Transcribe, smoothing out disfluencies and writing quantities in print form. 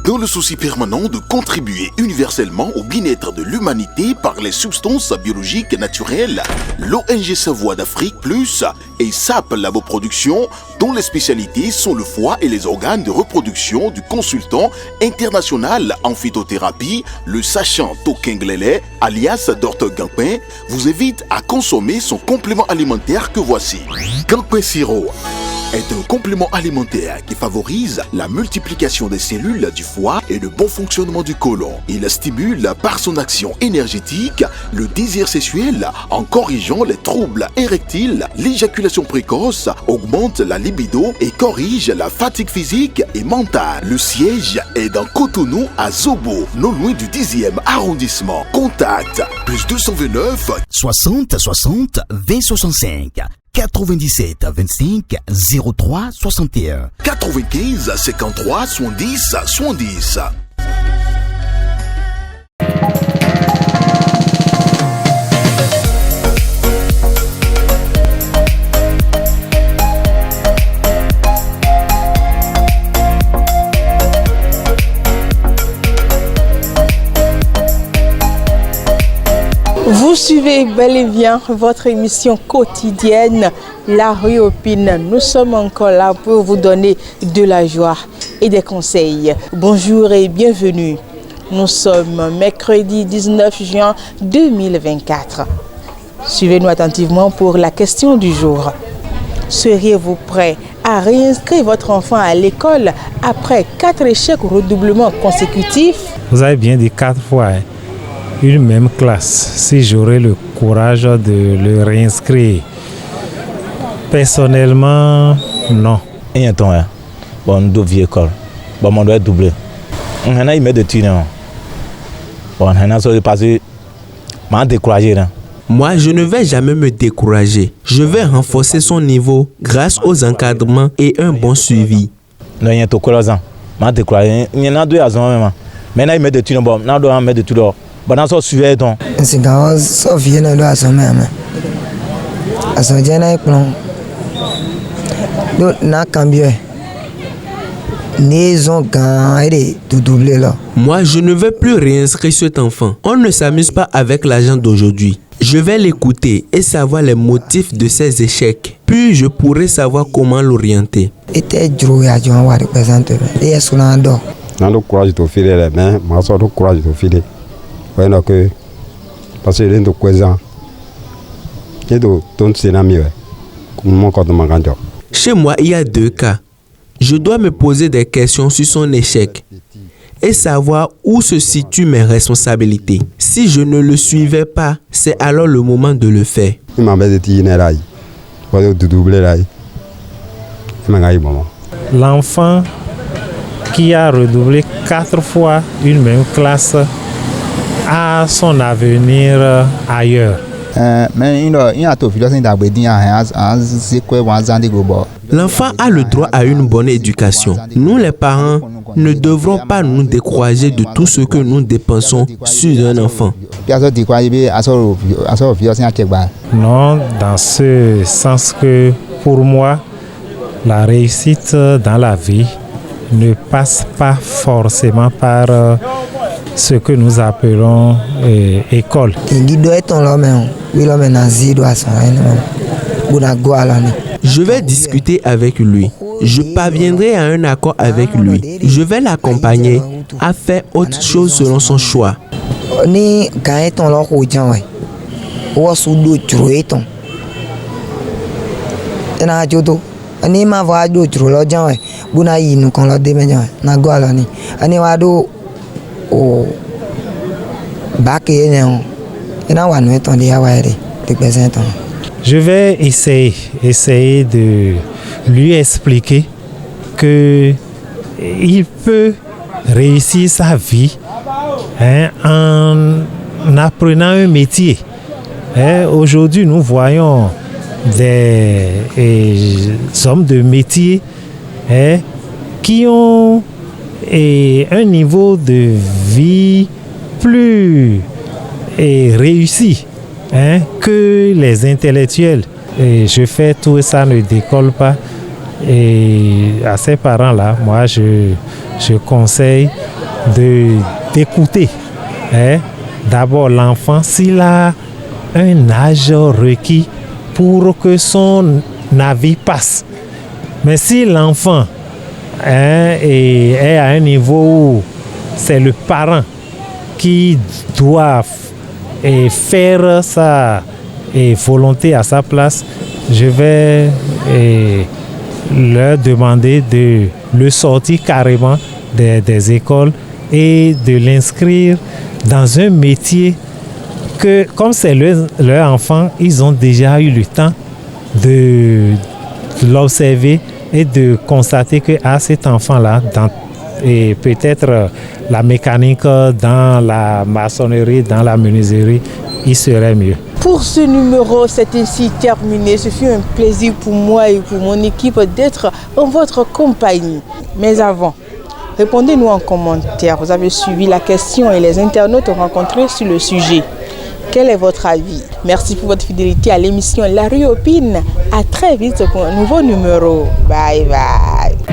Dans le souci permanent de contribuer universellement au bien-être de l'humanité par les substances biologiques naturelles, l'ONG Savoie d'Afrique Plus et SAP Laboproduction, dont les spécialités sont le foie et les organes de reproduction du consultant international en phytothérapie, le sachant Tokenglele, alias Dr Gampin, vous invite à consommer son complément alimentaire que voici. Gampin Siro est un complément alimentaire qui favorise la multiplication des cellules du foie et le bon fonctionnement du côlon. Il stimule par son action énergétique le désir sexuel en corrigeant les troubles érectiles, l'éjaculation précoce, augmente la libido et corrige la fatigue physique et mentale. Le siège est dans Cotonou à Zobo, non loin du 10e arrondissement. Contact plus 229 60 60 20 65 97 25 03 61 95 53 70 70. Vous suivez bel et bien votre émission quotidienne La Rue Opine. Nous sommes encore là pour vous donner de la joie et des conseils. Bonjour et bienvenue. Nous sommes mercredi 19 juin 2024. Suivez-nous attentivement pour la question du jour. Seriez-vous prêt à réinscrire votre enfant à l'école après 4 échecs ou redoublements consécutifs? Vous avez bien dit 4 fois. Une même classe, si j'aurais le courage de le réinscrire. Personnellement, non. Il y a un temps, bon, nous devons école. Bon, on doit doubler. On a mis de tunnels. Bon, on a passé. Je découragé. Moi, je ne vais jamais me décourager. Je vais renforcer son niveau grâce aux encadrements et un bon suivi. Non, il y a tout croisant. Je découragé. Il y en a 2 à ce moment. Maintenant, il met de tunnels. Bon, on doit mettre de tunnels. Bon, on suivait donc. C'est quand ça vient de la semaine. À ce moment-là, on a cambié. Moi, je ne vais plus réinscrire cet enfant. On ne s'amuse pas avec l'argent d'aujourd'hui. Je vais l'écouter et savoir les motifs de ses échecs. Puis je pourrai savoir comment l'orienter. Nando courage de filer mais ma soeur de courage de filer. Voilà que parce que l'un coisa et de ton sénami comment quand on m'a. Chez moi, il y a 2 cas. Je dois me poser des questions sur son échec et savoir où se situent mes responsabilités. Si je ne le suivais pas, c'est alors le moment de le faire. Il m'a dit L'enfant qui a redoublé 4 fois une même classe a son avenir ailleurs. L'enfant a le droit à une bonne éducation. Nous, les parents, ne devrons pas nous décourager de tout ce que nous dépensons sur un enfant. Non, dans ce sens que pour moi, la réussite dans la vie ne passe pas forcément par ce que nous appelons école. Je vais discuter avec lui. Je parviendrai à un accord avec lui. Je vais l'accompagner à faire autre chose selon son choix. Je vais essayer de lui expliquer que il peut réussir sa vie en apprenant un métier. Aujourd'hui, nous voyons des hommes de métier qui ont un niveau de vie plus réussi que les intellectuels. Et je fais tout ça ne décolle pas. Et à ces parents-là, moi, je conseille d'écouter d'abord l'enfant s'il a un âge requis pour que son avis passe. Mais si l'enfant est à un niveau où c'est le parent qui doit faire sa volonté à sa place, je vais leur demander de le sortir carrément des écoles et de l'inscrire dans un métier que, comme c'est leur enfant, ils ont déjà eu le temps de l'observer et de constater que cet enfant-là, et peut-être la mécanique, dans la maçonnerie, dans la menuiserie, il serait mieux. Pour ce numéro, c'est ainsi terminé. Ce fut un plaisir pour moi et pour mon équipe d'être en votre compagnie. Mais avant, répondez-nous en commentaire. Vous avez suivi la question et les internautes ont rencontré sur le sujet. Quel est votre avis? Merci pour votre fidélité à l'émission La Rue Opine. À très vite pour un nouveau numéro. Bye bye.